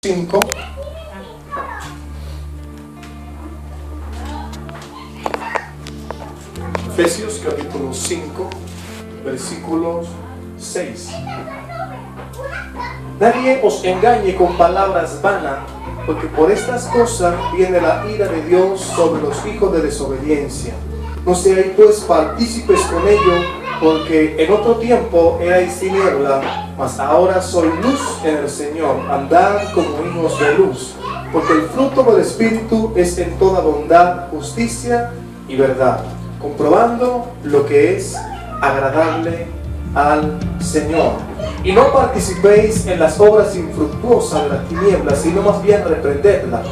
5. Efesios capítulo 5, versículos 6. Nadie os engañe con palabras vanas, porque por estas cosas viene la ira de Dios sobre los hijos de desobediencia. No seáis pues partícipes con ellos, porque en otro tiempo erais tiniebla, mas ahora sois luz en el Señor. Andad como hijos de luz, porque el fruto del Espíritu es en toda bondad, justicia y verdad, comprobando lo que es agradable al Señor. Y no participéis en las obras infructuosas de las tinieblas, sino más bien reprendedlas,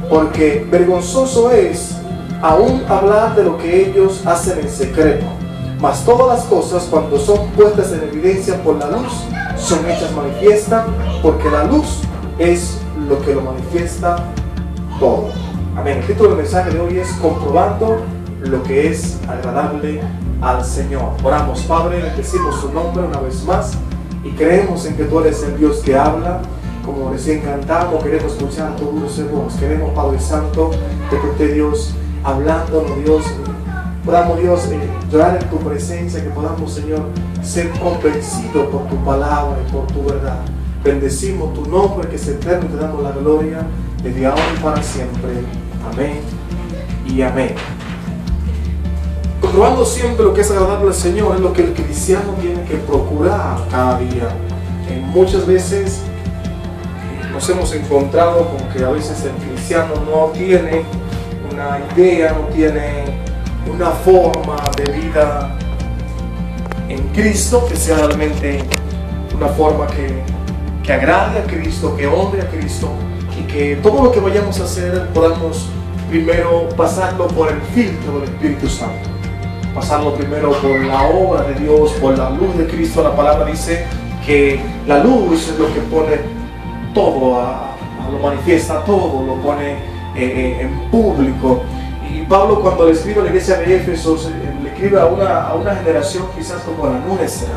porque vergonzoso es aún hablar de lo que ellos hacen en secreto. Mas todas las cosas, cuando son puestas en evidencia por la luz, son hechas manifiestas, porque la luz es lo que lo manifiesta todo. Amén. El título del mensaje de hoy es comprobando lo que es agradable al Señor. Oramos. Padre, bendecimos su nombre una vez más y creemos en que tú eres el Dios que habla. Como recién cantamos, queremos escuchar tu dulce voz. Queremos, Padre Santo, que tú estés, Dios, hablándonos, Dios. Podamos, Dios, llorar en tu presencia, que podamos, Señor, ser convencidos por tu palabra y por tu verdad. Bendecimos tu nombre, que es eterno, te damos la gloria desde ahora y para siempre. Amén y amén. Comprobando siempre lo que es agradable al Señor es lo que el cristiano tiene que procurar cada día. Muchas veces nos hemos encontrado con que a veces el cristiano no tiene una idea, no tiene una forma de vida en Cristo que sea realmente una forma que agrade a Cristo, que honre a Cristo, y que todo lo que vayamos a hacer podamos primero pasarlo por el filtro del Espíritu Santo, pasarlo primero por la obra de Dios, por la luz de Cristo. La palabra dice que la luz es lo que pone todo, lo manifiesta todo, lo pone en público. Y Pablo, cuando le escribe a la iglesia de Éfeso, le escribe a una generación quizás como la nuestra,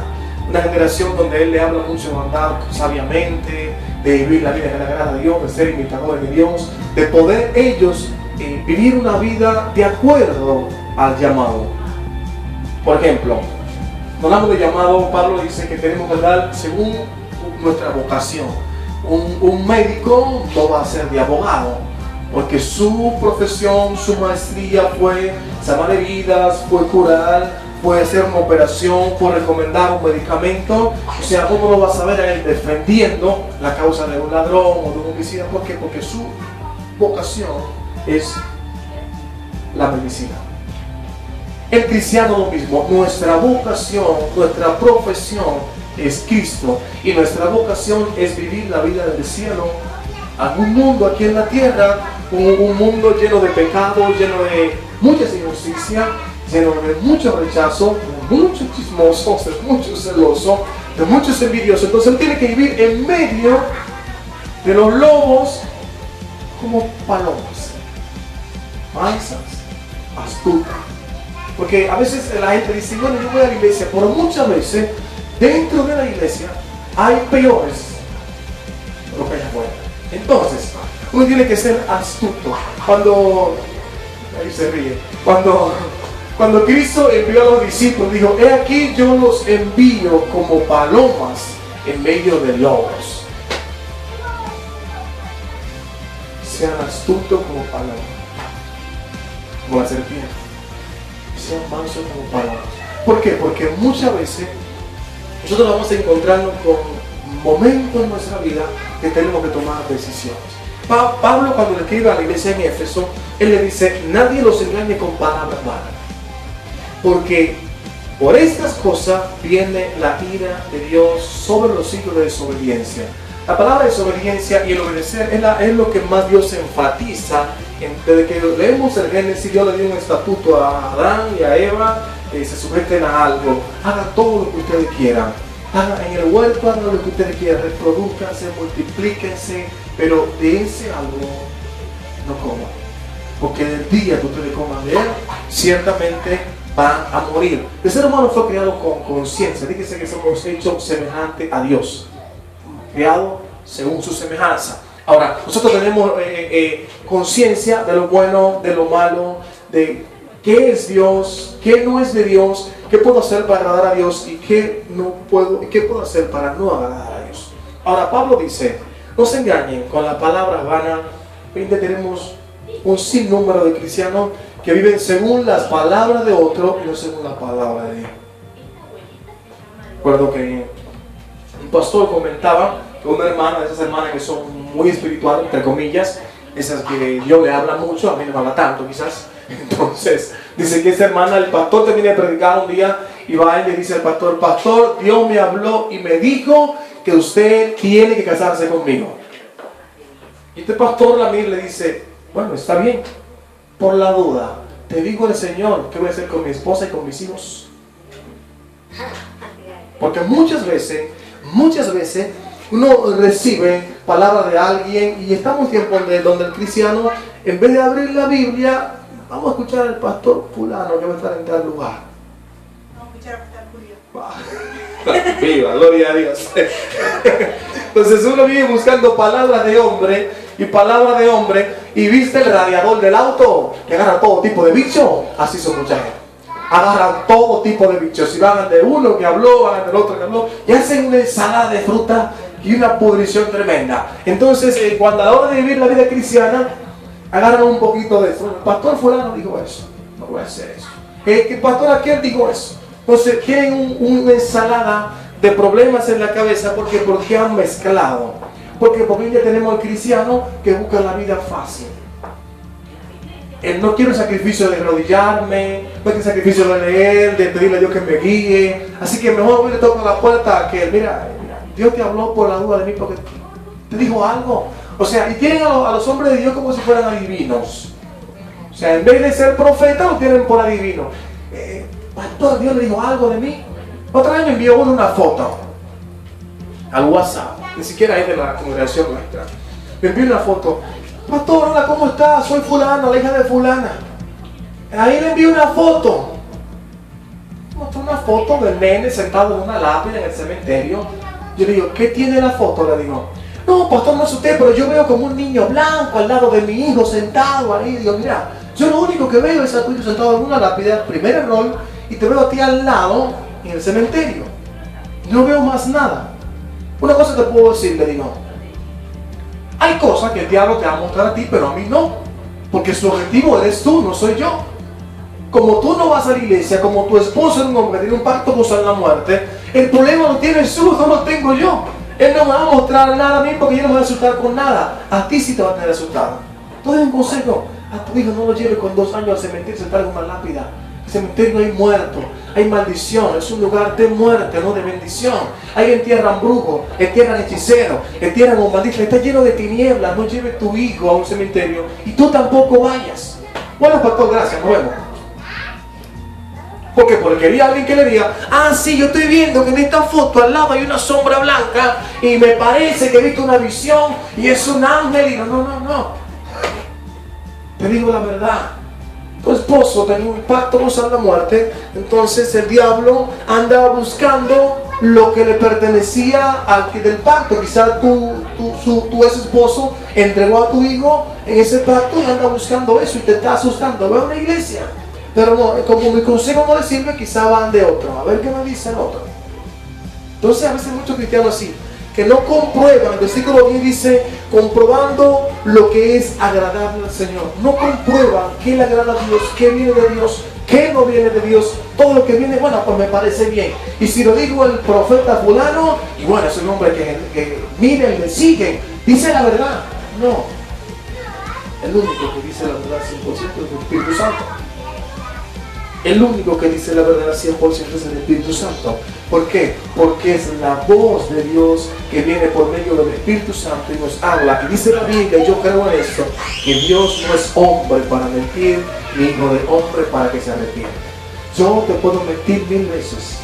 una generación donde él le habla mucho de andar sabiamente, de vivir la vida que le agrada a Dios, de ser imitadores de Dios, de poder ellos vivir una vida de acuerdo al llamado. Por ejemplo, cuando hablamos de llamado, Pablo dice que tenemos que dar según nuestra vocación. Un médico no va a ser de abogado, porque su profesión, su maestría fue salvar heridas, fue curar, fue hacer una operación, fue recomendar un medicamento. O sea, ¿cómo lo va a saber a él defendiendo la causa de un ladrón o de un homicida? ¿Por qué? Porque su vocación es la medicina. El cristiano lo mismo. Nuestra vocación, nuestra profesión es Cristo, y nuestra vocación es vivir la vida del cielo en un mundo aquí en la tierra, un mundo lleno de pecado, lleno de muchas injusticias, lleno de mucho rechazo, de muchos chismosos, de muchos celosos, de muchos envidiosos. Entonces él tiene que vivir en medio de los lobos como palomas, mansas, astutas. Porque a veces la gente dice, bueno, yo voy a la iglesia, pero muchas veces dentro de la iglesia hay peores de lo que hay afuera. Entonces, uno tiene que ser astuto. Ahí se ríe. Cuando Cristo envió a los discípulos, dijo, he aquí yo los envío como palomas en medio de lobos. Sean astutos como palomas, como la serpiente. Sean mansos como palomas. ¿Por qué? Porque muchas veces nosotros vamos a encontrarnos con momentos en nuestra vida que tenemos que tomar decisiones. Pablo, cuando le escribe a la iglesia en Éfeso, él le dice, nadie los engañe con palabras vanas, porque por estas cosas viene la ira de Dios sobre los hijos de desobediencia. La palabra desobediencia y el obedecer es lo que más Dios enfatiza. Desde que leemos el Génesis, Dios le dio un estatuto a Adán y a Eva, se sujeten a algo, hagan todo lo que ustedes quieran. En el huerto hagan lo que ustedes quieran, reproduzcanse, multiplíquense, pero de ese algo no coman, porque el día que ustedes coman de él, ciertamente van a morir. El ser humano fue creado con conciencia. Dígase que somos hechos semejantes a Dios, creado según su semejanza. Ahora, nosotros tenemos conciencia de lo bueno, de lo malo, de qué es Dios, qué no es de Dios, qué puedo hacer para agradar a Dios y qué no puedo, y qué puedo hacer para no agradar a Dios. Ahora, Pablo dice, no se engañen con las palabras vanas. Hoy tenemos un sinnúmero de cristianos que viven según las palabras de otro y no según la palabra de Dios. Recuerdo que un pastor comentaba que una hermana, de esas hermanas que son muy espirituales, entre comillas, esas que Dios le habla mucho, a mí no me habla tanto quizás. Entonces, dice que esa hermana, el pastor termina de predicar un día y va y le dice al pastor, pastor, Dios me habló y me dijo que usted tiene que casarse conmigo. Y este pastor la mira y le dice, bueno, está bien, por la duda, te digo el Señor, ¿qué voy a hacer con mi esposa y con mis hijos? Porque muchas veces uno recibe palabras de alguien y estamos en tiempo donde el cristiano, en vez de abrir la Biblia, vamos a escuchar al pastor fulano que va a estar en tal lugar. Vamos a escuchar al pastor Julio. Viva, gloria a Dios. Entonces uno vive buscando palabras de hombre y viste el radiador del auto que agarra todo tipo de bicho. Así son mucha gente. Agarran todo tipo de bichos. Si van de uno que habló, van del otro que habló, y hacen una ensalada de fruta y una pudrición tremenda. Entonces, cuando a la hora de vivir la vida cristiana, agarran un poquito de eso. El pastor fulano dijo eso, no voy a hacer eso. El pastor aquel dijo eso. Entonces, tienen una ensalada de problemas en la cabeza porque han mezclado. Porque ya tenemos al cristiano que busca la vida fácil. Él no quiere el sacrificio de arrodillarme, no quiere el sacrificio de leer, de pedirle a Dios que me guíe. Así que mejor voy y le toco la puerta que mira, Dios te habló por la duda de mí porque te dijo algo. O sea, y tienen a los hombres de Dios como si fueran adivinos. O sea, en vez de ser profeta, lo tienen por adivino. Pastor, Dios le dijo algo de mí. Otra vez me envió uno una foto al WhatsApp, ni siquiera es de la congregación nuestra. Me envió una foto. Pastor, hola, ¿cómo estás? Soy fulano, la hija de fulana. Ahí le envió una foto. Mostró una foto del nene sentado en una lápida en el cementerio. Yo le digo, ¿qué tiene la foto? Le digo, no, pastor, no es usted, pero yo veo como un niño blanco al lado de mi hijo sentado ahí. Digo, mira, yo lo único que veo es a tu hijo sentado en una lápida, primer error, y te veo a ti al lado en el cementerio. No veo más nada. Una cosa te puedo decir, le digo, hay cosas que el diablo te va a mostrar a ti, pero a mí no. Porque su objetivo eres tú, no soy yo. Como tú no vas a la iglesia, como tu esposo es un hombre que tiene un pacto con la muerte, el problema lo tienes tú, no lo tengo yo. Él no me va a mostrar nada a mí porque yo no me voy a asustar con nada. A ti sí te va a tener asustado. Entonces un consejo, a tu hijo no lo lleves con 2 años al cementerio sentado en una lápida. En el cementerio hay muertos, hay maldición, es un lugar de muerte, no de bendición. Ahí entierran brujos, entierran hechiceros, entierran humanistas, está lleno de tinieblas. No lleves tu hijo a un cementerio y tú tampoco vayas. Bueno, pastor, gracias, nos vemos. ¿Por qué? Porque quería alguien que le diga, ah, sí, yo estoy viendo que en esta foto al lado hay una sombra blanca y me parece que he visto una visión y es un ángel. Y no. Te digo la verdad. Tu esposo tenía un pacto con la muerte, entonces el diablo anda buscando lo que le pertenecía al que del pacto. Quizás tu ex esposo entregó a tu hijo en ese pacto y anda buscando eso y te está asustando. Ve a una iglesia. Pero no, como mi consejo no le sirve, quizá van de otro. A ver qué me dice el otro. Entonces a veces muchos cristianos así, que no comprueban, el versículo 10 dice, comprobando lo que es agradable al Señor. No comprueban qué le agrada a Dios, qué viene de Dios, qué no viene de Dios. Todo lo que viene, bueno, pues me parece bien. Y si lo digo el profeta fulano, y bueno, es un hombre que miren, le siguen, dice la verdad. No. El único que dice la verdad 100% es el Espíritu Santo. El único que dice la verdad 100% es el Espíritu Santo. ¿Por qué? Porque es la voz de Dios que viene por medio del Espíritu Santo y nos habla. Y dice la Biblia, y yo creo en esto, que Dios no es hombre para mentir, ni hijo de hombre para que se arrepienta. Yo te puedo mentir 1000 veces.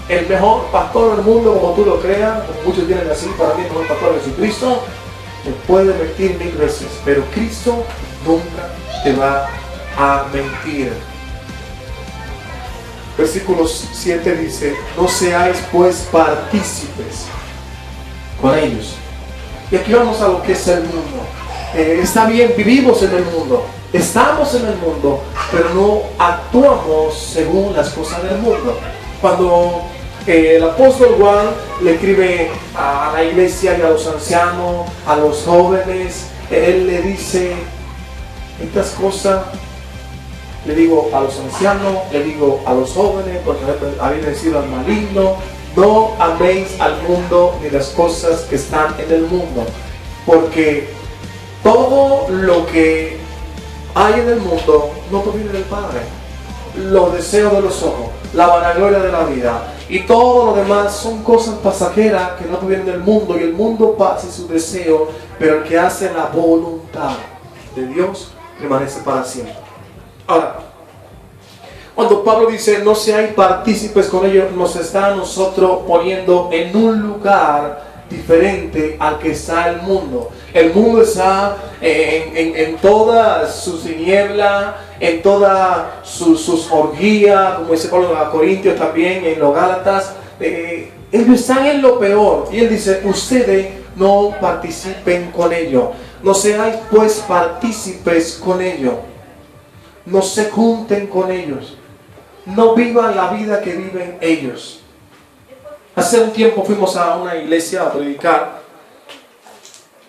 El mejor pastor del mundo, como tú lo creas, como muchos tienen así, para mí el mejor pastor de Jesucristo, te puede mentir 1000 veces, pero Cristo nunca te va a mentir. Versículo 7 dice, no seáis pues partícipes con ellos Y aquí vamos a lo que es el mundo. Está bien, vivimos en el mundo, estamos en el mundo, pero no actuamos según las cosas del mundo. Cuando el apóstol Juan le escribe a la iglesia y a los ancianos, a los jóvenes, él le dice estas cosas. Le digo a los ancianos, le digo a los jóvenes, porque habéis vencido al maligno. No améis al mundo ni las cosas que están en el mundo, porque todo lo que hay en el mundo no proviene del Padre. Los deseos de los ojos, la vanagloria de la vida y todo lo demás son cosas pasajeras que no provienen del mundo, y el mundo pasa y su deseo, pero el que hace la voluntad de Dios permanece para siempre. Ahora, cuando Pablo dice no seáis partícipes con ellos, nos está a nosotros poniendo en un lugar diferente al que está el mundo. El mundo está en toda su tiniebla, en todas sus orgías, como dice Pablo a Corintios también, en los Gálatas. Ellos están en lo peor. Y él dice, ustedes no participen con ellos. No seáis pues partícipes con ellos. No se junten con ellos. No vivan la vida que viven ellos. Hace un tiempo fuimos a una iglesia a predicar,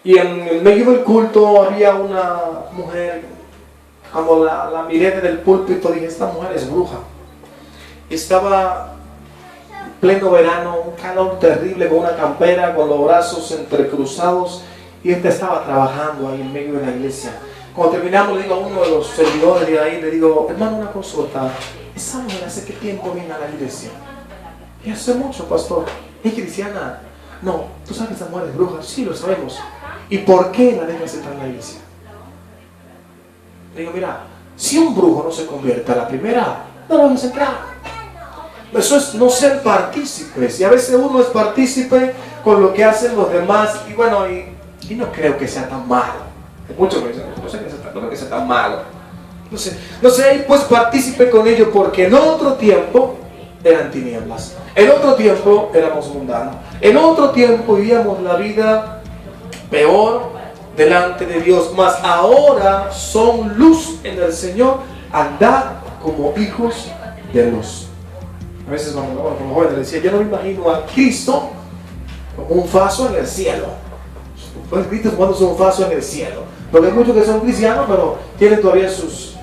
y en el medio del culto había una mujer. Cuando la miré desde el púlpito dije, esta mujer es bruja. Estaba en pleno verano, un calor terrible, con una campera, con los brazos entrecruzados, y esta estaba trabajando ahí en medio de la iglesia. Cuando terminamos, le digo a uno de los servidores de ahí, le digo, hermano, una consulta, ¿esa mujer hace qué tiempo viene a la iglesia? Y hace mucho, pastor. ¿Es cristiana? No. ¿Tú sabes que esta mujer es bruja? Sí, lo sabemos. ¿Y por qué la dejas entrar en la iglesia? Le digo, mira, si un brujo no se convierte a la primera, no lo vamos a entrar. Eso es no ser partícipes. Y a veces uno es partícipe con lo que hacen los demás. Y bueno, y no creo que sea tan malo. Hay muchos que dicen, no creo que sea tan malo. No sé, pues partícipe con ellos, porque en otro tiempo eran tinieblas. En otro tiempo éramos mundanos. En otro tiempo vivíamos la vida peor delante de Dios. Mas ahora son luz en el Señor. Andad como hijos de luz. A veces como jóvenes decía, yo no me imagino a Cristo como un faso en el cielo. Pues Cristo tomándose un faso en el cielo. Porque hay muchos que son cristianos, pero tienen todavía sus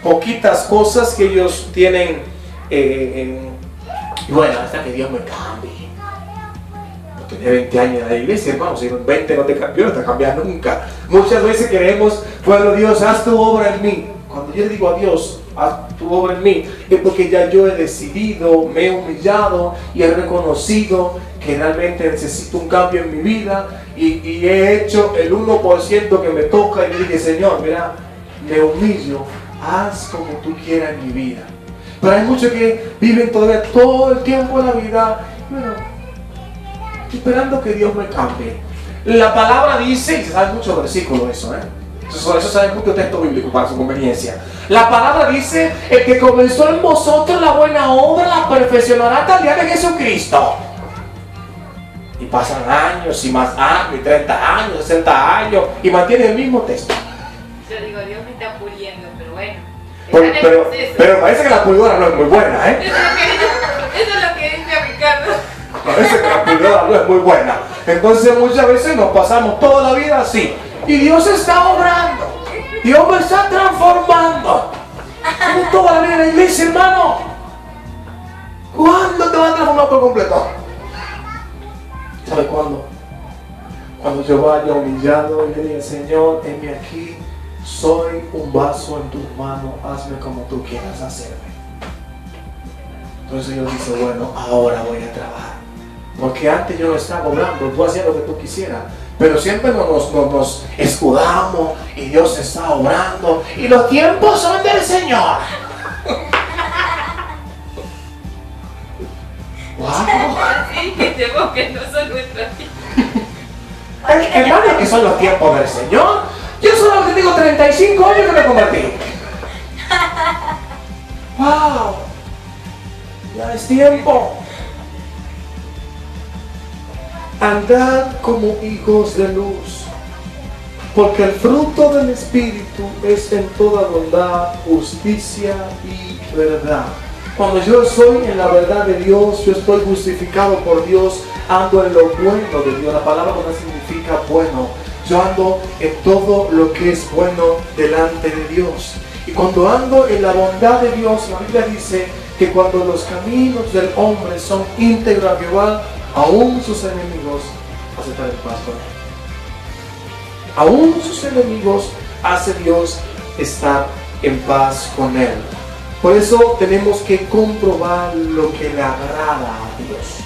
poquitas cosas que ellos tienen. Y bueno, hasta que Dios me cambie. Yo tenía 20 años en la iglesia, hermano. Si en 20 no te cambió, no te cambia nunca. Muchas veces queremos, bueno, Dios, haz tu obra en mí. Cuando yo le digo a Dios, haz tu obra en mí, es porque ya yo he decidido, me he humillado y he reconocido que realmente necesito un cambio en mi vida, y he hecho el 1% que me toca, y le dije, Señor, mira, me humillo, haz como tú quieras en mi vida. Pero hay muchos que viven todavía todo el tiempo de la vida, bueno, esperando que Dios me cambie. La palabra dice, y se sabe muchos versículos eso, eso sabe mucho texto bíblico para su conveniencia. La palabra dice, el que comenzó en vosotros la buena obra la perfeccionará hasta el día de Jesucristo. Y pasan años y más años, y 30 años, 60 años, y mantiene el mismo texto. Yo digo, Dios me está puliendo, pero bueno. Pero parece que la pulidora no es muy buena, Eso es lo que dice Ricardo. Parece que la pulidora no es muy buena. Entonces muchas veces nos pasamos toda la vida así. Y Dios está obrando. Dios me está transformando. Tienes toda la vida en la iglesia, hermano. ¿Cuándo te vas a transformar por completo? ¿Sabes cuándo? Cuando yo vaya humillado y le diga, Señor, heme aquí. Soy un vaso en tus manos, hazme como tú quieras hacerme. Entonces Dios dice, bueno, ahora voy a trabajar. Porque antes yo no estaba obrando, tú hacías lo que tú quisieras. Pero siempre nos escudamos y Dios está obrando. Y los tiempos son del Señor. ¡Wow! Así que que no son nuestros tiempos. Hermano, que son los tiempos del Señor. Yo solo que tengo 35 años que me convertí. ¡Wow! Ya es tiempo. andad como hijos de luz, porque el fruto del Espíritu es en toda bondad, justicia y verdad. Cuando yo estoy en la verdad de Dios, yo estoy justificado por Dios, ando en lo bueno de Dios. La palabra buena significa bueno. Yo ando en todo lo que es bueno delante de Dios. Y cuando ando en la bondad de Dios, la Biblia dice que cuando los caminos del hombre son íntegros a Jehová, aún sus enemigos aceptan el paz con él. Aún sus enemigos hace Dios estar en paz con él. Por eso tenemos que comprobar lo que le agrada a Dios.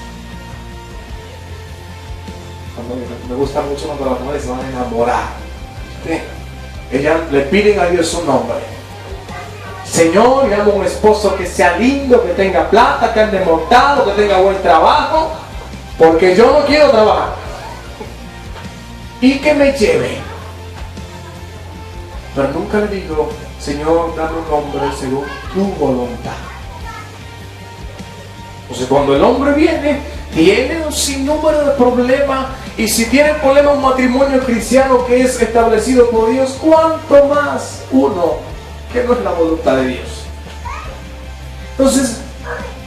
Me gusta mucho cuando las mujeres se van a enamorar. ¿Sí? Ellas le piden a Dios su nombre. Señor, llamo a un esposo que sea lindo, que tenga plata, que ande montado, que tenga buen trabajo, porque yo no quiero trabajar. Y que me lleve. Pero nunca le digo, Señor, dame un hombre según tu voluntad. Entonces cuando el hombre viene, tiene un sinnúmero de problemas, y si tiene el problema un matrimonio cristiano que es establecido por Dios, ¿cuánto más uno que no es la voluntad de Dios? Entonces,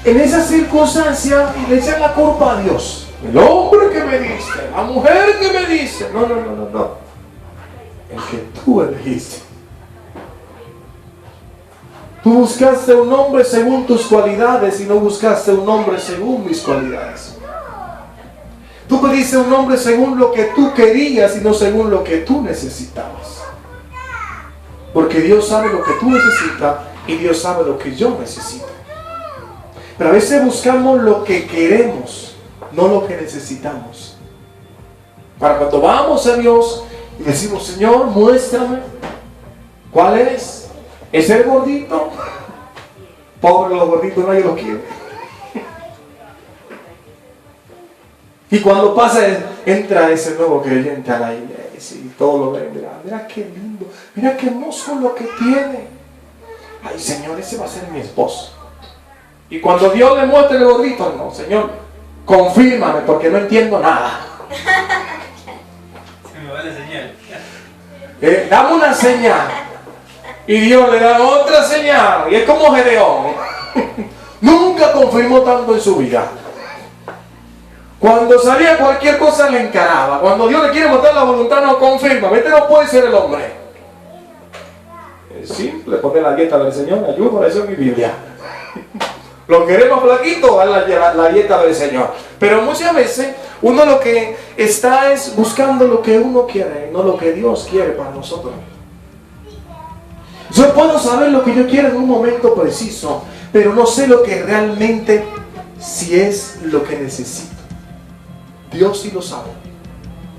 en esa circunstancia, le echan la culpa a Dios. El hombre que me dice, la mujer que me dice, no. El que tú elegiste. Tú buscaste un hombre según tus cualidades y no buscaste un hombre según mis cualidades. Tú pediste un hombre según lo que tú querías y no según lo que tú necesitabas. Porque Dios sabe lo que tú necesitas y Dios sabe lo que yo necesito. Pero a veces buscamos lo que queremos, no lo que necesitamos. Para cuando vamos a Dios y decimos, Señor, muéstrame cuál es. ¿Es el gordito? Pobre los gorditos, nadie los quiere. Y cuando pasa, entra ese nuevo creyente a la iglesia y todo lo ve. Mira qué lindo, mira qué hermoso lo que tiene. Ay, Señor, ese va a ser mi esposo. Y cuando Dios le muestra el gordito, no, Señor, confírmame porque no entiendo nada. Se me va la señal. Dame una señal. Y Dios le da otra señal. Y es como Gedeón. Nunca confirmó tanto en su vida. Cuando salía cualquier cosa le encaraba. Cuando Dios le quiere mostrar la voluntad, no confirma. Este no puede ser el hombre. Es simple, poner la dieta del Señor. Ayuda, para eso es mi Biblia. Lo queremos flaquito, la dieta del Señor. Pero muchas veces uno lo que está es buscando lo que uno quiere, no lo que Dios quiere para nosotros. Yo puedo saber lo que yo quiero en un momento preciso, pero no sé lo que realmente, si es lo que necesito. Dios sí lo sabe.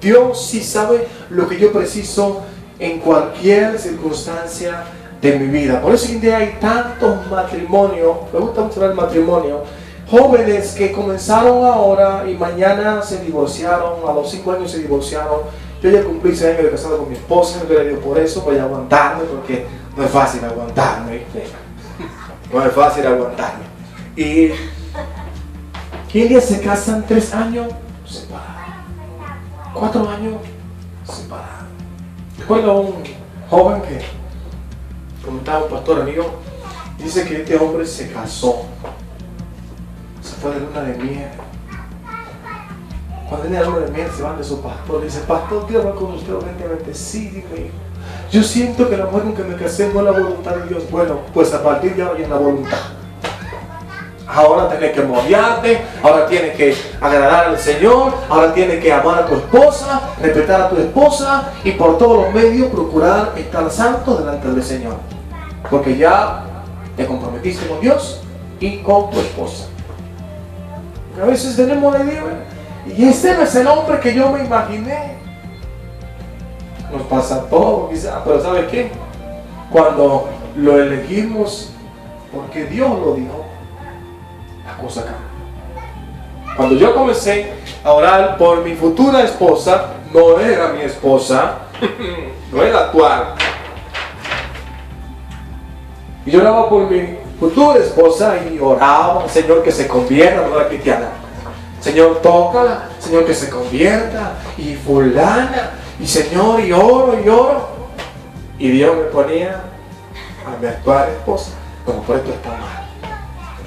Dios sí sabe lo que yo preciso en cualquier circunstancia de mi vida. Por eso hoy en día hay tantos matrimonios, me gusta mucho el matrimonio, jóvenes que comenzaron ahora y mañana se divorciaron, a los 5 años se divorciaron. Yo ya cumplí 6 años de casado con mi esposa, me le digo por eso, voy a aguantarme, porque no es fácil aguantarme, ¿viste? No es fácil aguantarme. Y hoy en día se casan 3 años separados, 4 años separados. Recuerdo a un joven que comentaba, un pastor amigo, dice que este hombre se casó, se fue de luna de miel. Cuando viene la luna de miel se van de su pastor, le dice, pastor, quiero hablar con usted urgentemente. Sí, dime, hijo. Yo siento que la mujer con que me casé no es la voluntad de Dios. Bueno, pues a partir de ahora ya es la voluntad. Ahora tienes que moldearte, ahora tienes que agradar al Señor, ahora tienes que amar a tu esposa, respetar a tu esposa y por todos los medios procurar estar santo delante del Señor. Porque ya te comprometiste con Dios y con tu esposa. Porque a veces tenemos la idea, y este no es el hombre que yo me imaginé. Nos pasa todo quizás, pero ¿sabes qué? Cuando lo elegimos porque Dios lo dijo, la cosa cambia. Cuando yo comencé a orar por mi futura esposa, no era mi esposa, no era actual. Y yo oraba por mi futura esposa y oraba al Señor que se convierta a la cristiana. Señor, tócala, Señor, que se convierta, y fulana, y Señor, y oro, y oro. Y Dios me ponía a mi actual esposa, como por esto está mal.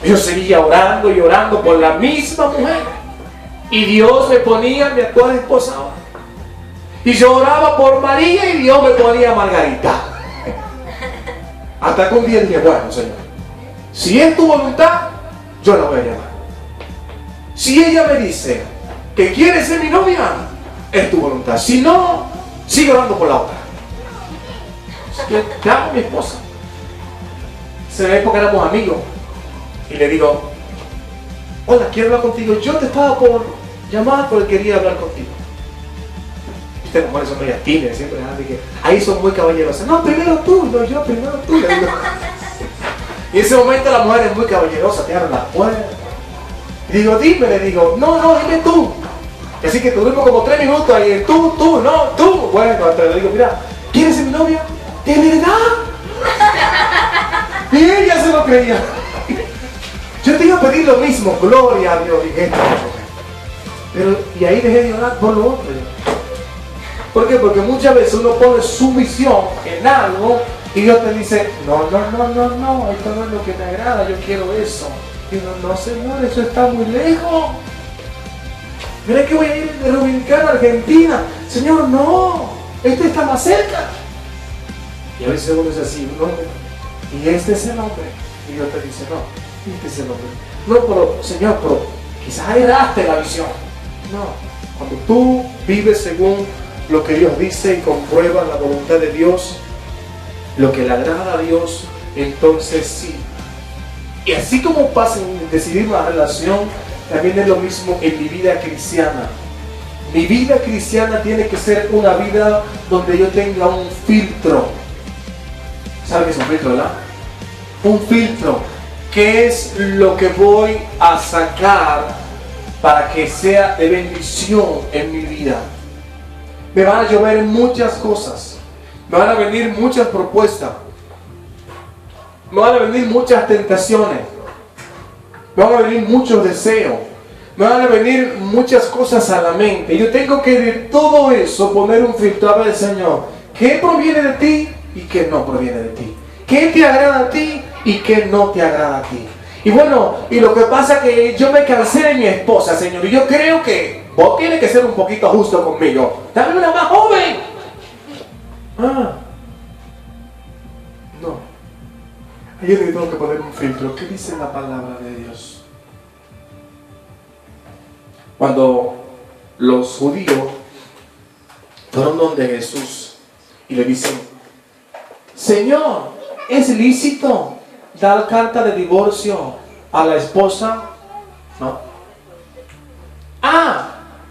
Yo seguía orando y orando por la misma mujer, y Dios me ponía a mi actual esposa ahora. Y yo oraba por María y Dios me ponía a Margarita. Hasta que un día dije, bueno, Señor, si es tu voluntad, yo la voy a llamar. Si ella me dice que quiere ser mi novia, es tu voluntad. Si no, sigue orando por la otra. Te amo a mi esposa. En esa época éramos amigos. Y le digo, hola, quiero hablar contigo. Yo te estaba por llamar porque quería hablar contigo. Viste, las mujeres son medias tímidas, siempre que ahí son muy caballerosas. No, primero tú, no yo, primero tú. Le digo. Y en ese momento la mujer es muy caballerosa, te abre la puerta. Y digo, dime, le digo, no, dime tú. Así que tuvimos como 3 minutos ahí, tú, no, tú. Bueno, hasta le digo, mira, ¿quieres ser mi novia? ¿De verdad? Y ella se lo creía. Yo te iba a pedir lo mismo, gloria a Dios. Y esta mujer. Pero, y ahí dejé de orar por lo otro. ¿Por qué? Porque muchas veces uno pone su visión en algo y Dios te dice, no, esto no es lo que me agrada, yo quiero eso. Y no, Señor, eso está muy lejos. Mira que voy a ir de Dominicana a Argentina. Señor, no, esto está más cerca. Y a veces uno dice así, no, y este es el hombre. Y Dios te dice, no, este es el hombre. No, pero Señor, pero quizás erraste la visión. No, cuando tú vives según lo que Dios dice y compruebas la voluntad de Dios, lo que le agrada a Dios, entonces sí. Y así como pasa en decidir una relación, también es lo mismo en mi vida cristiana. Mi vida cristiana tiene que ser una vida donde yo tenga un filtro. ¿Sabe qué es un filtro, verdad? Un filtro. ¿Qué es lo que voy a sacar para que sea de bendición en mi vida? Me van a llover muchas cosas. Me van a venir muchas propuestas. Me van a venir muchas tentaciones. Me van a venir muchos deseos. Me van a venir muchas cosas a la mente. Yo tengo que de todo eso poner un filtro. A ver, Señor, ¿qué proviene de ti y qué no proviene de ti? ¿Qué te agrada a ti y qué no te agrada a ti? Y bueno, y lo que pasa es que yo me cansé de mi esposa, Señor. Y yo creo que vos tienes que ser un poquito justo conmigo. Dame una más joven. No. Yo le tengo que poner un filtro. ¿Qué dice la palabra de Dios? Cuando los judíos fueron donde Jesús y le dicen, Señor, ¿es lícito dar carta de divorcio a la esposa? No.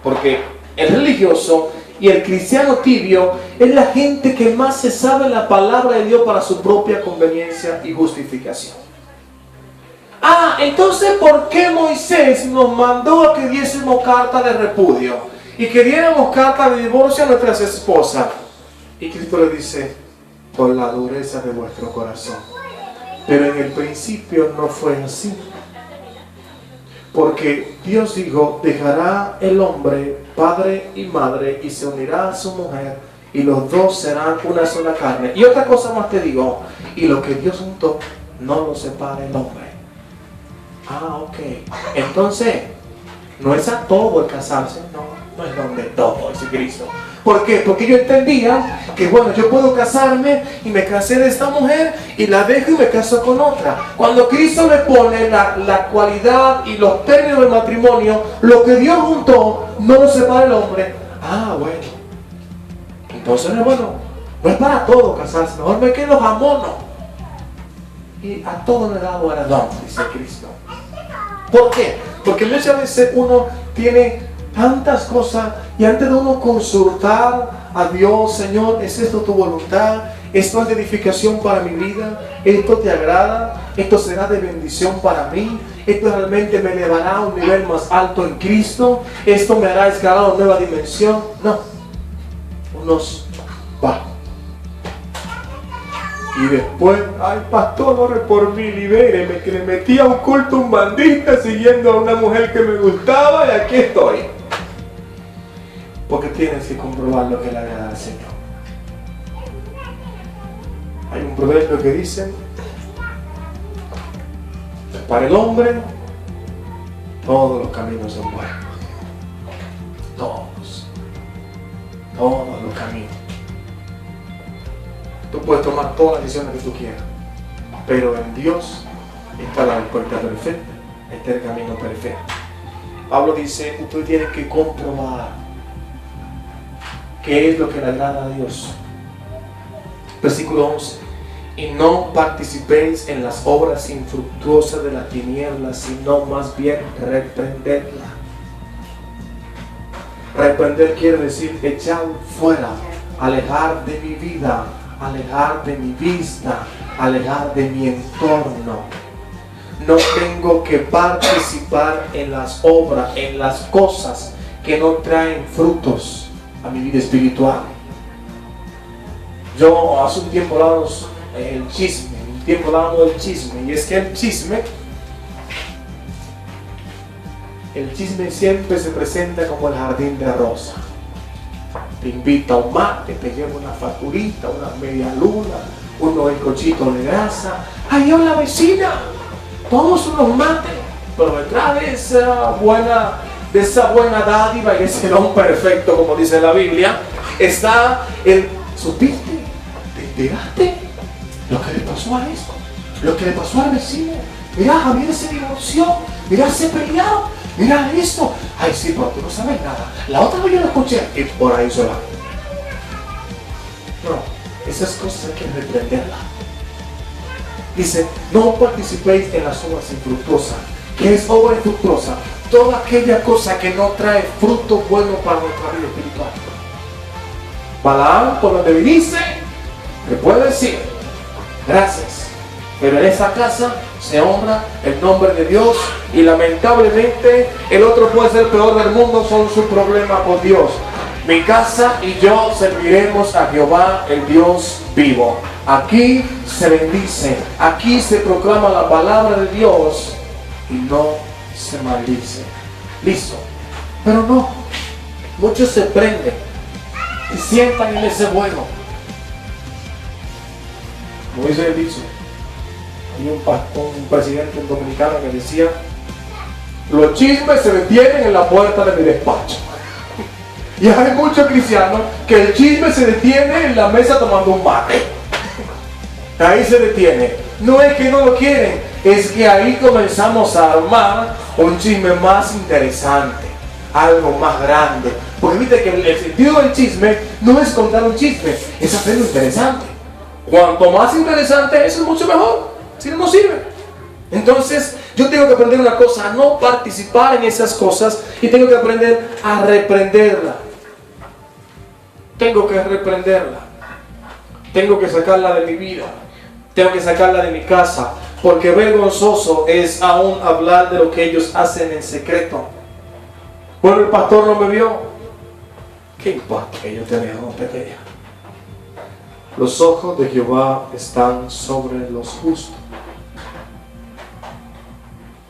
Porque el religioso y el cristiano tibio es la gente que más se sabe la palabra de Dios para su propia conveniencia y justificación. Entonces, ¿por qué Moisés nos mandó a que diésemos carta de repudio y que diéramos carta de divorcio a nuestras esposas? Y Cristo le dice, por la dureza de vuestro corazón. Pero en el principio no fue así. Porque Dios dijo, dejará el hombre padre y madre y se unirá a su mujer y los dos serán una sola carne. Y otra cosa más te digo, y lo que Dios juntó, no lo separe el hombre. Ok. Entonces, no es a todo el casarse, no es donde todo es Cristo. ¿Por qué? Porque yo entendía que bueno, yo puedo casarme y me casé de esta mujer y la dejo y me caso con otra. Cuando Cristo me pone la cualidad y los términos del matrimonio, lo que Dios juntó, no lo separa el hombre. Bueno. Entonces, bueno, no es para todo casarse, mejor me quedo jamono. Y a todo le da buena don, dice Cristo. ¿Por qué? Porque muchas veces uno tiene tantas cosas y antes de uno consultar a Dios, Señor, ¿es esto tu voluntad? ¿Esto es de edificación para mi vida? ¿Esto te agrada? ¿Esto será de bendición para mí? ¿Esto realmente me elevará a un nivel más alto en Cristo? ¿Esto me hará escalar a una nueva dimensión? No. Unos va. Y después, ay pastor, ore por mí, libéreme, que le metí a un culto un bandista siguiendo a una mujer que me gustaba y aquí estoy. Porque tienes que comprobar lo que le agrada al Señor. Hay un proverbio que dice: para el hombre todos los caminos son buenos. Todos los caminos. Tú puedes tomar todas las decisiones que tú quieras, pero en Dios está la respuesta perfecta, está el camino perfecto. Pablo dice: ustedes tienen que comprobar qué es lo que le agrada a Dios. Versículo 11: y no participéis en las obras infructuosas de la tiniebla, sino más bien reprenderla. Reprender quiere decir echar fuera, alejar de mi vida, alejar de mi vista, alejar de mi entorno. No tengo que participar en las obras, en las cosas que no traen frutos a mi vida espiritual. Yo hace un tiempo hablábamos del chisme, y es que el chisme siempre se presenta como el jardín de rosa. Te invita a un mate, te lleva una facturita, una media luna, unos bizcochitos de grasa. ¡Ay, hola vecina! Todos unos mates. Pero detrás de esa buena dádiva y ese don perfecto, como dice la Biblia, está el: ¿supiste? ¿Te enteraste? Lo que le pasó a esto, lo que le pasó al vecino. Mirá, Javier se divorció, mirá, se pelearon, mirá esto. Ay, sí, pero tú no sabes nada. La otra vez yo la escuché y por ahí sola. No, esas cosas hay que reprenderlas. Dice: no participéis en las obras infructuosas. ¿Qué es obra infructuosa? Toda aquella cosa que no trae fruto bueno para nuestra vida espiritual. Balaam, por donde viniste, te puede decir: gracias, pero en esa casa se honra el nombre de Dios, y lamentablemente el otro puede ser el peor del mundo, son sus problemas con Dios. Mi casa y yo serviremos a Jehová, el Dios vivo. Aquí se bendice, aquí se proclama la palabra de Dios y no se maldice. Listo. Pero no, muchos se prenden, se sientan en ese vuelo. Como dice el dicho, hay un presidente dominicano que decía: los chismes se detienen en la puerta de mi despacho. Y hay muchos cristianos que el chisme se detiene en la mesa tomando un mate. Ahí se detiene. No es que no lo quieren, es que ahí comenzamos a armar un chisme más interesante, algo más grande. Porque viste que el sentido del chisme no es contar un chisme, es hacerlo interesante. Cuanto más interesante, eso es mucho mejor. Si no, no sirve. Entonces, yo tengo que aprender una cosa: a no participar en esas cosas, y tengo que aprender a reprenderla. Tengo que reprenderla. Tengo que sacarla de mi vida. Tengo que sacarla de mi casa. Porque vergonzoso es aún hablar de lo que ellos hacen en secreto. Bueno, el pastor no me vio. ¿Qué importa que yo te veo, pequeña? Los ojos de Jehová están sobre los justos.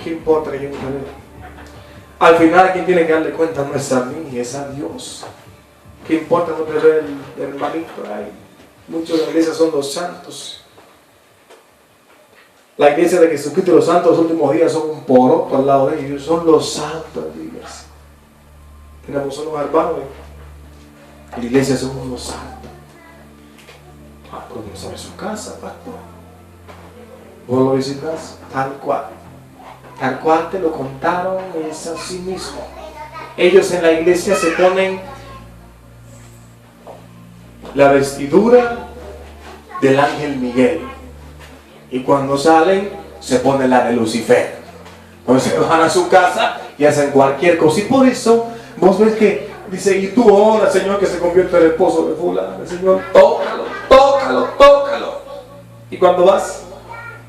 ¿Qué importa que yo no te vea? Al final, quien tiene que darle cuenta no es a mí, es a Dios. ¿Qué importa no te ve el hermanito ahí? Muchos de la iglesia son los santos. La iglesia de Jesucristo y los santos los últimos días son un poroto al lado de ellos. Son los santos de la iglesia. Tenemos unos hermanos en la iglesia, somos los santos. Porque no sabe su casa, pastor. Vos lo visitas tal cual te lo contaron, es así mismo. Ellos en la iglesia se ponen la vestidura del ángel Miguel, y cuando salen se ponen la de Lucifer. Entonces van a su casa y hacen cualquier cosa, y por eso vos ves que dice: y tú ora, Señor, que se convierta en el esposo de fulano. Señor, tócalo. Y cuando vas,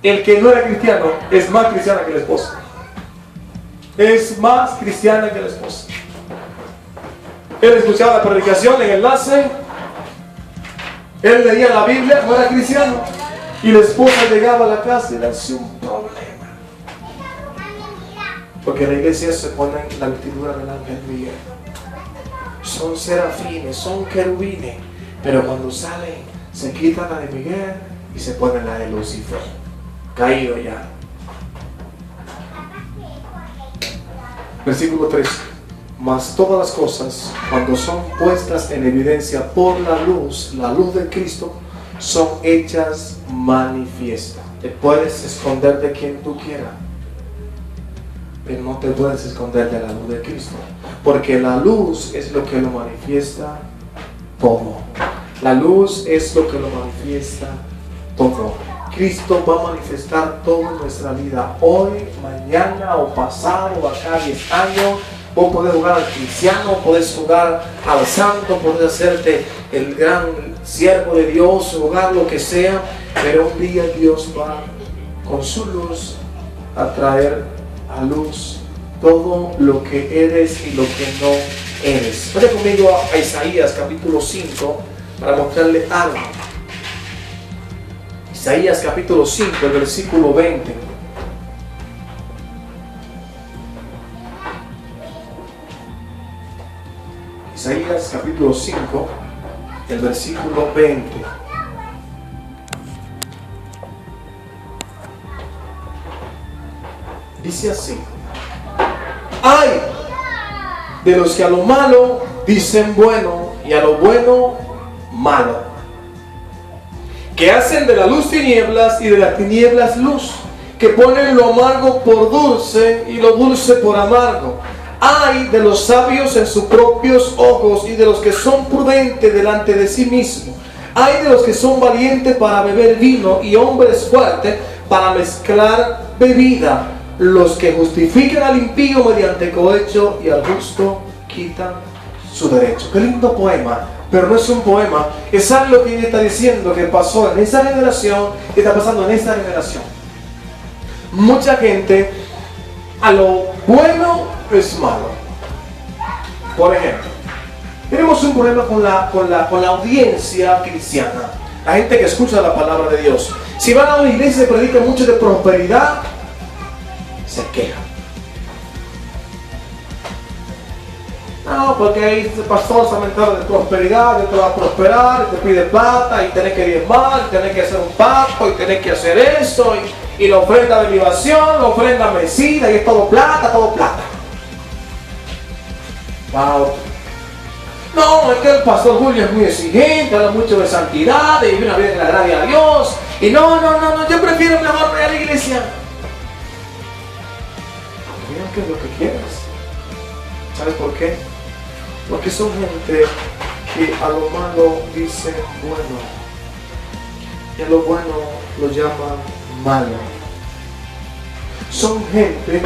el que no era cristiano es más cristiana que la esposa. Es más cristiana que la esposa. Él escuchaba la predicación en enlace, él leía la Biblia, no era cristiano. Y la esposa llegaba a la casa y le hacía un problema. Porque en la iglesia se ponen la vestidura del ángel Miguel. Son serafines, son querubines. Pero cuando salen, se quitan la de Miguel y se ponen la de Lucifer. Caído ya. Versículo 3. Mas todas las cosas, cuando son puestas en evidencia por la luz de Cristo, son hechas manifiestas. Te puedes esconder de quien tú quieras, pero no te puedes esconder de la luz de Cristo, porque la luz es lo que lo manifiesta todo. La luz es lo que lo manifiesta todo. Cristo va a manifestar todo en nuestra vida, hoy, mañana o pasado, o acá 10 años. Vos podés jugar al cristiano, podés jugar al santo, podés hacerte el gran siervo de Dios, jugar lo que sea, pero un día Dios va con su luz a traer a luz todo lo que eres y lo que no eres. Vaya conmigo a Isaías capítulo 5 para mostrarle algo. Isaías capítulo 5, el versículo 20. Isaías capítulo 5, el versículo 20. Dice así: ¡ay de los que a lo malo dicen bueno y a lo bueno malo! Que hacen de la luz tinieblas y de las tinieblas luz, que ponen lo amargo por dulce y lo dulce por amargo. ¡ay de los sabios en sus propios ojos y de los que son prudentes delante de sí mismos! ¡ay de los que son valientes para beber vino y hombres fuertes para mezclar bebida! Los que justifican al impío mediante cohecho y al justo quitan su derecho. Qué lindo poema, pero no es un poema, es algo que ella está diciendo que pasó en esa generación y está pasando en esta generación. Mucha gente a lo bueno es malo. Por ejemplo, tenemos un problema con la audiencia cristiana, la gente que escucha la palabra de Dios. Si van a una iglesia y se predica mucho de prosperidad, se quejan. No, porque ahí el pastor se ha mentado de prosperidad, de te va a prosperar, y te pide plata, y tenés que diezmar, y tenés que hacer un pacto, y tenés que hacer eso, y la ofrenda de libación, la ofrenda mecida, y es todo plata, todo plata. Wow. No, es que el pastor Julio es muy exigente, habla mucho de santidad, de vivir una vida en la gracia a Dios, y no, yo prefiero mejor ir a la iglesia. Mira qué es lo que quieres. ¿Sabes por qué? Porque son gente que a lo malo dicen bueno y a lo bueno lo llaman malo. Son gente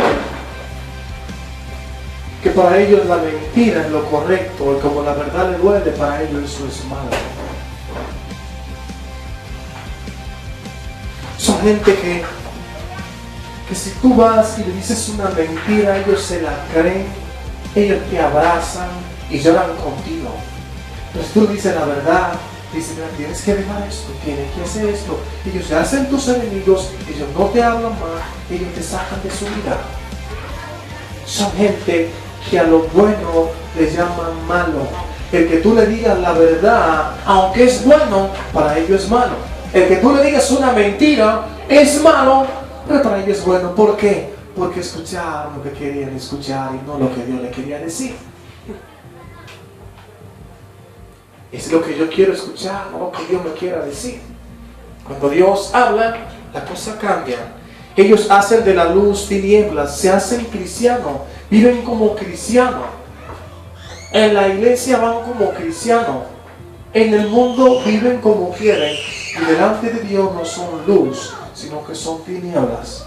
que para ellos la mentira es lo correcto y como la verdad le duele, para ellos eso es malo. Son gente que si tú vas y le dices una mentira, ellos se la creen, ellos te abrazan y lloran contigo. Pero si tú dices la verdad, dicen, mira, tienes que dejar esto, tienes que hacer esto. Ellos se hacen tus enemigos, ellos no te hablan más, ellos te sacan de su vida. Son gente que a lo bueno les llaman malo. El que tú le digas la verdad, aunque es bueno, para ellos es malo. El que tú le digas una mentira, es malo, pero para ellos es bueno. ¿Por qué? Porque escucharon lo que querían escuchar y no lo que Dios le quería decir. Es lo que yo quiero escuchar, no lo que Dios me quiera decir. Cuando Dios habla, la cosa cambia. Ellos hacen de la luz tinieblas, se hacen cristianos, viven como cristianos. En la iglesia van como cristianos. En el mundo viven como quieren. Y delante de Dios no son luz, sino que son tinieblas.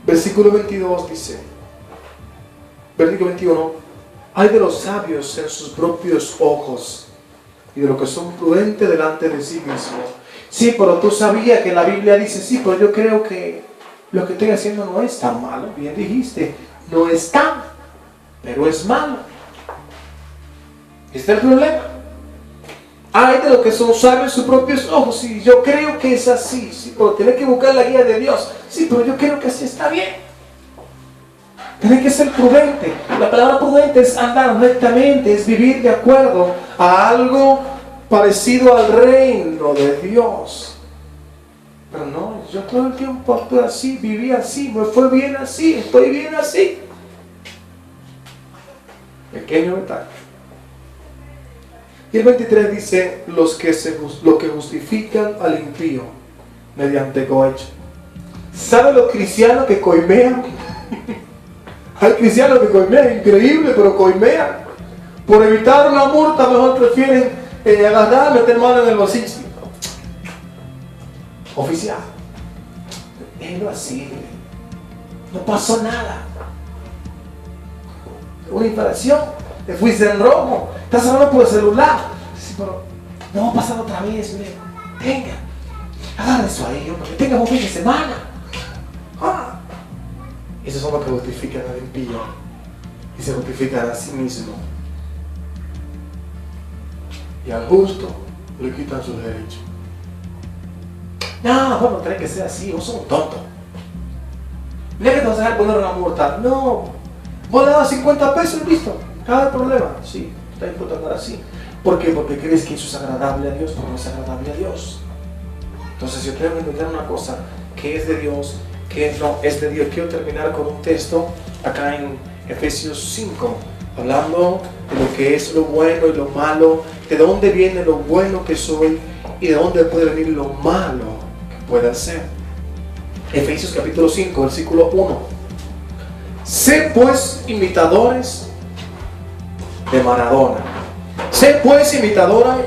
Versículo 22 dice, versículo 21, hay de los sabios en sus propios ojos y de los que son prudentes delante de sí mismos. Sí, pero tú sabías que la Biblia dice, sí, pero yo creo que lo que estoy haciendo no es tan malo. Bien dijiste, no es tan, pero es malo. Este es el problema. Hay de los que son sabios en sus propios ojos. Sí, yo creo que es así. Sí, pero tienes que buscar la guía de Dios. Sí, pero yo creo que así está bien. Tienes que ser prudente. La palabra prudente es andar rectamente, es vivir de acuerdo a algo parecido al reino de Dios. Pero no, yo todo el tiempo actué así, viví así, me fue bien así, estoy bien así. Pequeño detalle. Y el 23 dice, los que justifican al impío mediante cohecho. ¿Saben los cristianos que coimean? Hay cristianos que coimean, increíble, pero coimean. Por evitar una multa, mejor prefieren agarrar, meter mano en el bolsillo. Oficial, déjelo así, no pasó nada. Una infracción, te fuiste en rojo, estás hablando por el celular. Sí, pero no va a pasar otra vez, mire. Tenga, agarra eso ahí, hombre, que tenga un fin de semana. Esos son los que justifican al impío y se justifican a sí mismo. Y al justo le quitan sus derechos. No, bueno, tiene que ser así, vos sos un tonto. Mira que te vas a dejar poner una multa. No, vos le das 50 pesos y listo, cada problema. Sí, está dispuesto a andar así. ¿Por qué? Porque crees que eso es agradable a Dios, pero no es agradable a Dios. Entonces yo tengo que entender una cosa, que es de Dios, que no es de Dios. Quiero terminar con un texto acá en Efesios 5, hablando de lo que es lo bueno y lo malo, de dónde viene lo bueno que soy y de dónde puede venir lo malo que pueda ser. Efesios capítulo 5, versículo 1. Sé pues imitadores de Maradona. Sé pues imitadores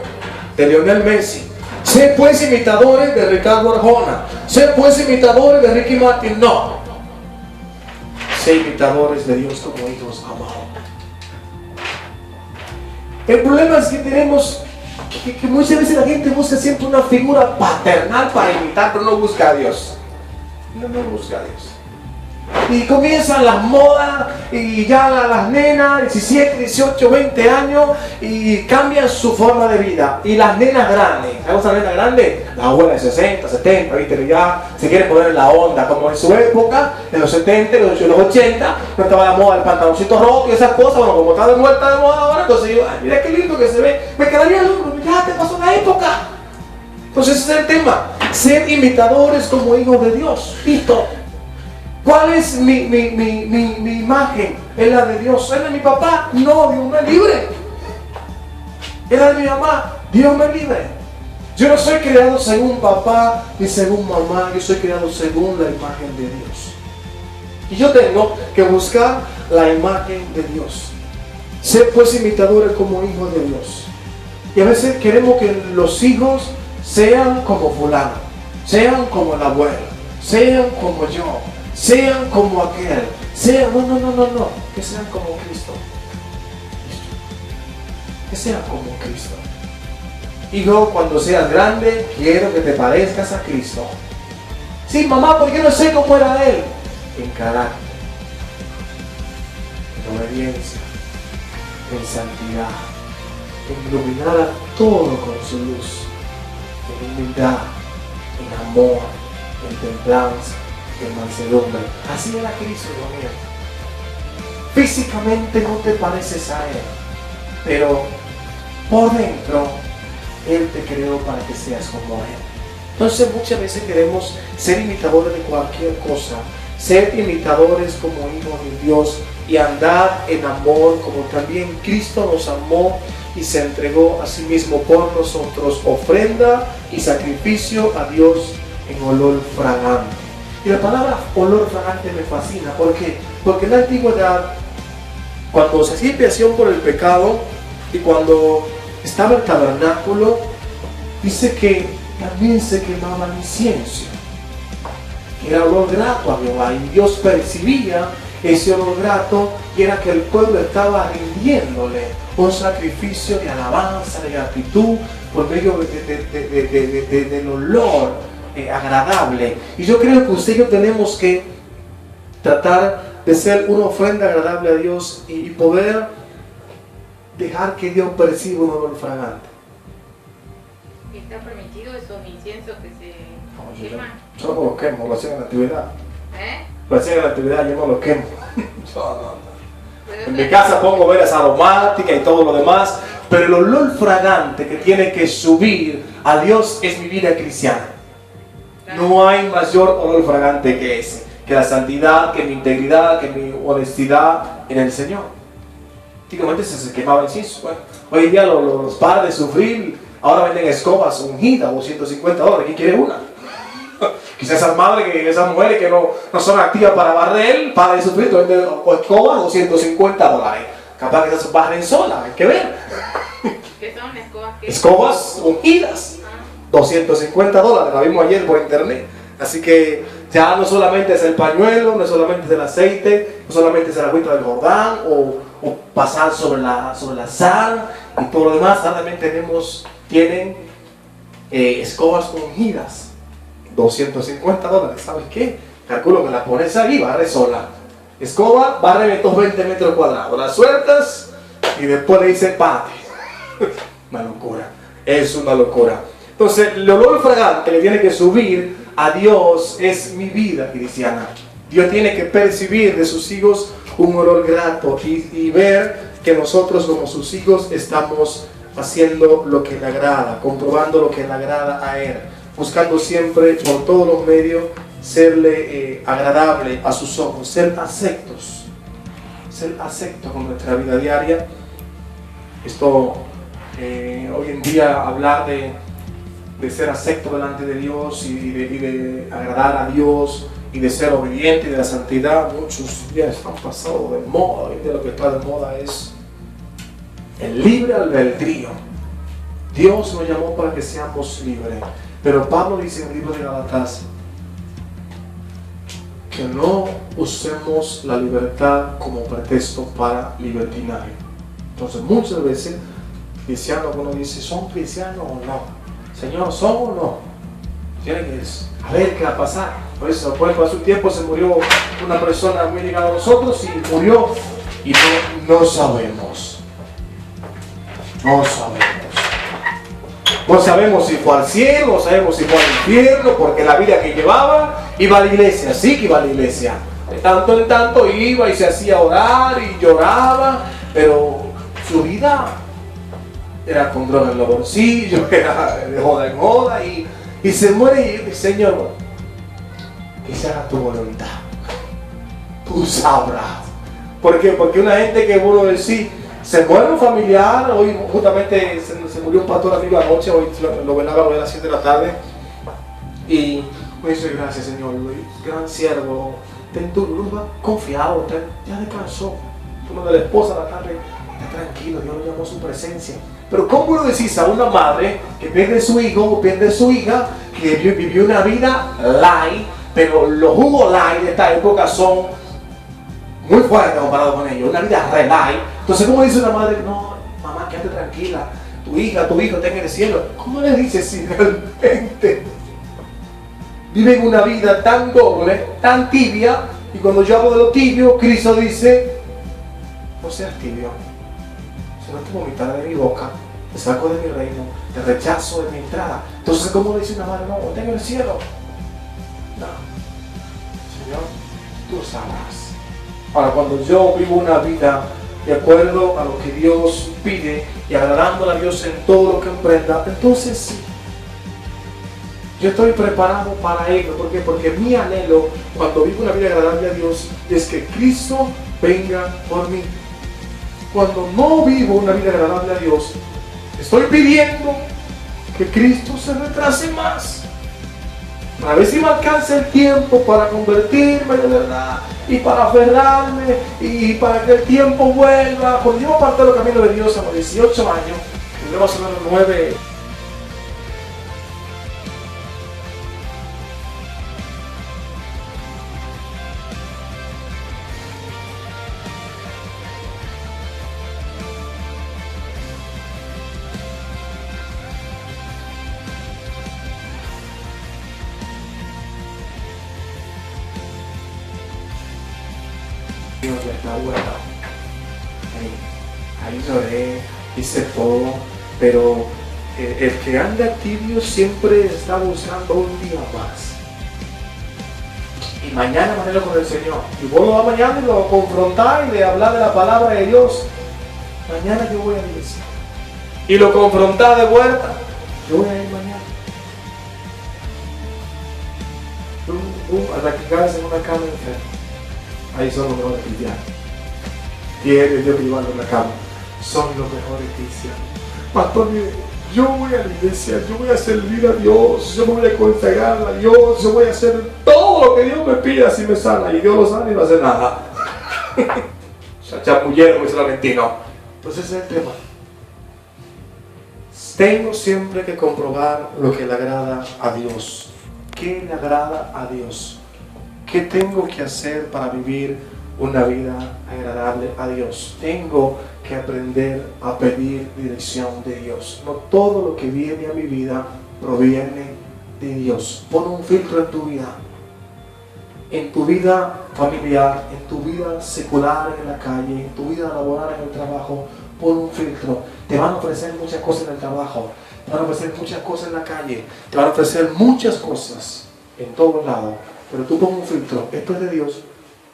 de Lionel Messi. Sé pues imitadores de Ricardo Arjona. Sé pues imitadores de Ricky Martin. No. Sé imitadores de Dios como hijos amados. El problema es que tenemos que muchas veces la gente busca siempre una figura paternal para imitar, pero no busca a Dios. No busca a Dios. Y comienzan las modas y ya las nenas, 17, 18, 20 años, y cambian su forma de vida. Y las nenas grandes, ¿sabes la nena grande? Las abuelas de 60, 70, ¿viste? Que ya se quieren poner en la onda, como en su época, en los 70, en los 80, no estaba la moda del pantaloncito roto y esas cosas. Bueno, como está de vuelta de moda ahora, entonces yo, ay, mira qué lindo que se ve, me quedaría el hombro, ya te pasó la época. Entonces ese es el tema, ser imitadores como hijos de Dios. Listo. ¿Cuál es mi imagen? ¿Es la de Dios? ¿Es la de mi papá? No, Dios me libre. ¿Es la de mi mamá? Dios me libre. Yo no soy creado según papá ni según mamá, yo soy creado según la imagen de Dios. Y yo tengo que buscar la imagen de Dios. Ser pues imitadores como hijos de Dios. Y a veces queremos que los hijos sean como fulano, sean como el abuelo, sean como yo, sean como aquel, sean, no, que sean como Cristo. Que sean como Cristo. Hijo, cuando seas grande, quiero que te parezcas a Cristo. Sí, mamá, ¿por qué no sé cómo era Él? En carácter, en obediencia, en santidad, en iluminar a todo con su luz, en humildad, en amor, en templanza, en mansedumbre. Así era Cristo, Dios mío. Físicamente no te pareces a Él, pero por dentro Él te creó para que seas como Él. Entonces muchas veces queremos ser imitadores de cualquier cosa, ser imitadores como hijos de Dios y andar en amor como también Cristo nos amó y se entregó a sí mismo por nosotros, ofrenda y sacrificio a Dios en olor fragante. Y la palabra olor fragante me fascina. ¿Por qué? Porque en la antigüedad, cuando se hacía expiación por el pecado y cuando estaba el tabernáculo, dice que también se quemaba incienso. Era olor grato a Jehová y Dios percibía ese olor grato y era que el pueblo estaba rindiéndole un sacrificio de alabanza, de gratitud por medio del olor agradable. Y yo creo que usted y yo tenemos que tratar de ser una ofrenda agradable a Dios y poder dejar que Dios perciba un olor fragante. ¿Está permitido esos inciensos que se queman? Yo no lo quemo, lo hacen en la actividad. ¿Eh? Lo hacen en la actividad, yo no lo quemo. Yo no. Pero En mi casa pongo velas aromáticas y todo lo demás, pero el olor fragante que tiene que subir a Dios es mi vida cristiana. No hay mayor olor fragante que ese, que la santidad, que mi integridad, que mi honestidad en el Señor. Antiguamente se quemaba incienso. Bueno, hoy en día los paran de sufrir, ahora venden escobas ungidas, $250. ¿Quién quiere una? Quizás esas madres, esas mujeres que no son activas para barrer, para de sufrir, venden escobas, $250. Capaz que esas barren solas, hay que ver. ¿Qué son escobas? Escobas ungidas. $250, la vimos ayer por internet. Así que ya no solamente es el pañuelo, no solamente es el aceite, no solamente es el agüita del Jordán o pasar sobre la sal y todo lo demás. También tienen escobas ungidas, $250. ¿Sabes qué? Calculo que la pones ahí, barre sola. Escoba, barre estos 20 metros cuadrados, la sueltas y después le dices pate. Una locura, es una locura. Entonces, el olor fragante que tiene que subir a Dios es mi vida cristiana. Dios tiene que percibir de sus hijos un olor grato y ver que nosotros como sus hijos estamos haciendo lo que le agrada, comprobando lo que le agrada a Él, buscando siempre por todos los medios serle agradable a sus ojos, ser aceptos con nuestra vida diaria. Esto, hoy en día hablar de ser acepto delante de Dios y de agradar a Dios y de ser obediente y de la santidad, muchos ya están pasados de moda. Hoy en día lo que está de moda es el libre albedrío. Dios nos llamó para que seamos libres, pero Pablo dice en el libro de Gálatas que no usemos la libertad como pretexto para libertinaje. Entonces muchas veces cristianos, uno dice, ¿son cristianos o no? Señor, ¿son o no? Tiene que a ver qué va a pasar. Por eso, después de un tiempo se murió una persona muy ligada a nosotros y murió y no sabemos. No sabemos si fue al cielo, no sabemos si fue al infierno, porque la vida que llevaba, iba a la iglesia, sí que iba a la iglesia. De tanto en tanto iba y se hacía orar y lloraba, pero su vida era con droga en los bolsillos, era de joda en joda y se muere y dice, Señor, que se haga tu voluntad. Tú sabrás. ¿Por qué? Porque una gente que uno decir, se muere un familiar, hoy justamente se murió un pastor amigo anoche, hoy lo velaba hoy a las 7 de la tarde y me dice, gracias Señor, gran siervo, ten tu luz, confiado, ya descansó, tú no de la esposa a la tarde, está tranquilo, Dios lo llamó a su presencia. Pero ¿cómo lo decís a una madre que pierde su hijo o pierde su hija, que vivió una vida light, pero los jugos light de esta época son muy fuertes comparado con ellos, una vida re light? Entonces, ¿cómo dice una madre? No, mamá, quédate tranquila, tu hijo está en el cielo. ¿Cómo le dices si realmente viven una vida tan doble, tan tibia? Y cuando yo hablo de lo tibio, Cristo dice, no seas tibio. Si no te vomitaré de mi boca, te saco de mi reino, te rechazo de mi entrada. Entonces, ¿cómo dice una madre? No, está en el cielo. No, Señor, tú sabrás. Ahora, cuando yo vivo una vida de acuerdo a lo que Dios pide y agradando a Dios en todo lo que emprenda, entonces sí, yo estoy preparado para ello. ¿Por qué? Porque mi anhelo cuando vivo una vida agradable a Dios es que Cristo venga por mí. Cuando no vivo una vida agradable a Dios, estoy pidiendo que Cristo se retrase más, para ver si me alcanza el tiempo para convertirme de verdad y para aferrarme y para que el tiempo vuelva. Cuando yo aparté los caminos de Dios a los 18 años, y luego a los 9, Dios está bueno. Ahí lloré, hice todo, pero El que anda tibio siempre está buscando un día más. Y mañana con el Señor. Y vos lo vas mañana y lo confrontar y le hablar de la palabra de Dios. Mañana yo voy a la iglesia. Y lo confrontar de vuelta. Yo voy a ir mañana. Hasta que caes en una cama enferma. Ahí son los mejores cristianos. Tiene Dios que llevarlo en la cama. Son los mejores cristianos. Pastor, mire, yo voy a la iglesia, yo voy a servir a Dios, yo me voy a consagrar a Dios, yo voy a hacer todo lo que Dios me pida si me sana. Y Dios lo sana y no hace nada. Chamullero, me mentira. Entonces ese es el tema. Tengo siempre que comprobar lo que le agrada a Dios. ¿Qué le agrada a Dios? ¿Qué tengo que hacer para vivir una vida agradable a Dios? Tengo que aprender a pedir dirección de Dios. No todo lo que viene a mi vida proviene de Dios. Pon un filtro en tu vida familiar, en tu vida secular en la calle, en tu vida laboral en el trabajo. Pon un filtro. Te van a ofrecer muchas cosas en el trabajo, te van a ofrecer muchas cosas en la calle, te van a ofrecer muchas cosas en todos lados, pero tú pon un filtro. Esto es de Dios,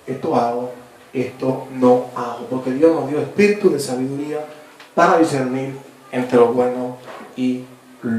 esto hago, esto no hago, porque Dios nos dio espíritu de sabiduría para discernir entre lo bueno y lo